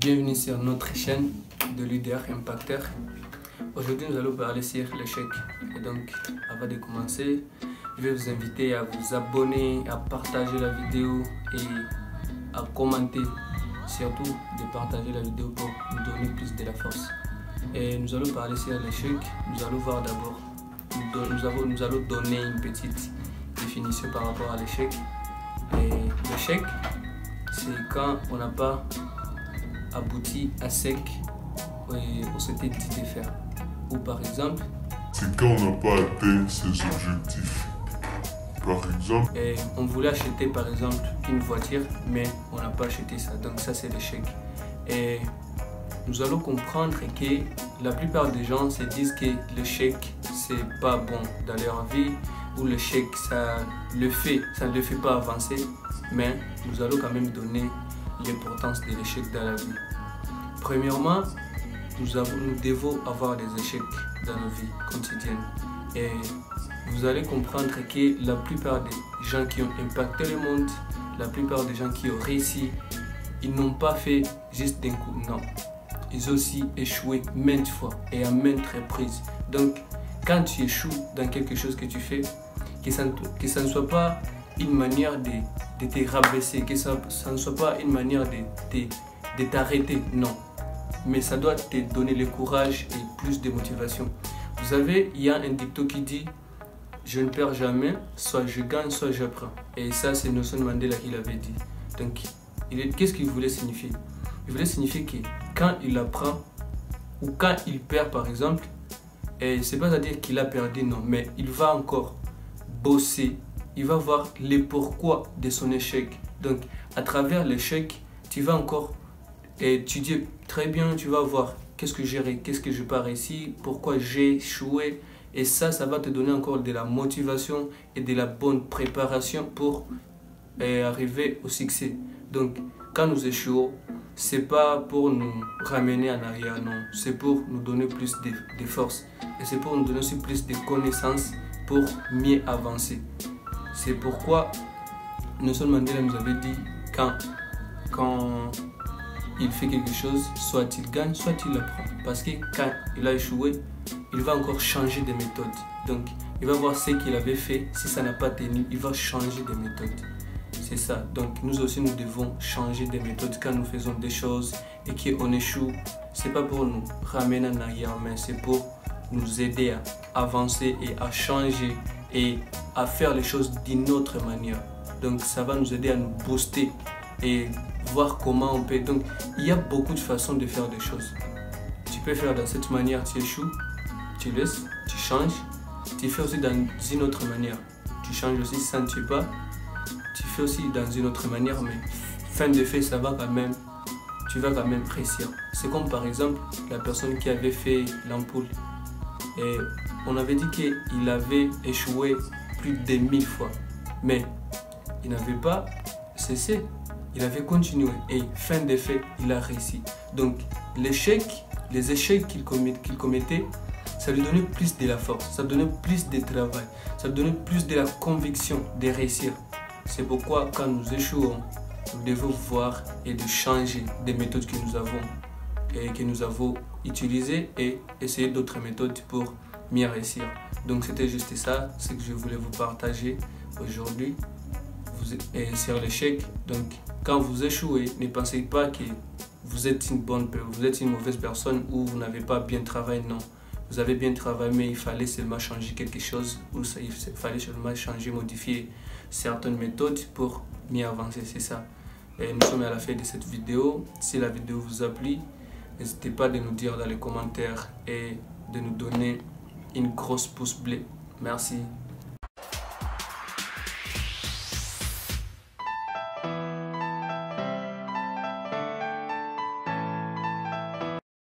Bienvenue sur notre chaîne de leader impacteur. Aujourd'hui, nous allons parler sur l'échec. Et donc, avant de commencer, je vais vous inviter à vous abonner, à partager la vidéo et à commenter. Surtout de partager la vidéo pour nous donner plus de la force. Et nous allons parler sur l'échec. Nous allons voir d'abord, nous allons donner une petite définition par rapport à l'échec. Et l'échec, c'est quand on n'a pas abouti à sec on s'était dit de faire. Ou par exemple, c'est quand on n'a pas atteint ses objectifs. Par exemple, on voulait acheter par exemple une voiture, mais on n'a pas acheté ça. Donc ça, c'est l'échec. Et nous allons comprendre que la plupart des gens se disent que l'échec, c'est pas bon dans leur vie, ou l'échec, ça ne le fait pas avancer. Mais nous allons quand même donner l'importance de l'échec dans la vie. Premièrement, nous devons avoir des échecs dans nos vies quotidiennes. Et vous allez comprendre que la plupart des gens qui ont impacté le monde, la plupart des gens qui ont réussi, ils n'ont pas fait juste d'un coup, non. Ils ont aussi échoué maintes fois et à maintes reprises. Donc, quand tu échoues dans quelque chose que tu fais, que ça ne soit pas une manière de te rabaisser, que ça ne soit pas une manière de t'arrêter, non. Mais ça doit te donner le courage et plus de motivation. Vous savez, il y a un dicton qui dit « Je ne perds jamais, soit je gagne, soit j'apprends ». Et ça, c'est Nelson Mandela qui l'avait dit. Donc, qu'est-ce qu'il voulait signifier? Il voulait signifier que quand il apprend ou quand il perd, par exemple, c'est pas à dire qu'il a perdu, non, mais il va encore bosser. Il va voir les pourquoi de son échec. Donc, à travers l'échec, tu vas encore étudier très bien, tu vas voir qu'est-ce que je n'ai pas réussi, pourquoi j'ai échoué. Et ça va te donner encore de la motivation et de la bonne préparation pour arriver au succès. Donc, quand nous échouons, ce n'est pas pour nous ramener en arrière, non. C'est pour nous donner plus de force. Et c'est pour nous donner aussi plus de connaissances pour mieux avancer. C'est pourquoi Nelson Mandela nous avait dit quand il fait quelque chose, soit il gagne, soit il apprend. Parce que quand il a échoué, il va encore changer de méthode. Donc, il va voir ce qu'il avait fait. Si ça n'a pas tenu, il va changer de méthode. C'est ça. Donc, nous aussi, nous devons changer de méthode quand nous faisons des choses et qu'on échoue. Ce n'est pas pour nous ramener en arrière, mais c'est pour nous aider à avancer et à changer et à faire les choses d'une autre manière. Donc, ça va nous aider à nous booster et voir comment on peut. Donc, il y a beaucoup de façons de faire des choses. Tu peux faire dans cette manière, tu échoues, tu laisses, tu changes. Tu fais aussi dans une autre manière. Tu changes aussi, ça ne tue pas. Tu fais aussi dans une autre manière, mais fin de fait, ça va quand même. Tu vas quand même réussir. C'est comme par exemple la personne qui avait fait l'ampoule. Et on avait dit qu'il avait échoué plus de 1000 fois. Mais il n'avait pas cessé. Il avait continué et fin de fait, il a réussi. Donc les échecs qu'il commettait, ça lui donnait plus de la force, ça lui donnait plus de travail, ça lui donnait plus de la conviction de réussir. C'est pourquoi quand nous échouons, nous devons voir et de changer des méthodes que nous avons utilisées et essayer d'autres méthodes pour mieux réussir. Donc c'était juste ça, ce que je voulais vous partager aujourd'hui sur l'échec. Donc quand vous échouez, ne pensez pas que vous êtes une mauvaise personne ou vous n'avez pas bien travaillé, non. Vous avez bien travaillé, mais il fallait seulement changer quelque chose ou il fallait seulement changer, modifier certaines méthodes pour mieux avancer, c'est ça. Et nous sommes à la fin de cette vidéo. Si la vidéo vous a plu, n'hésitez pas de nous dire dans les commentaires et de nous donner une grosse pouce bleue. Merci.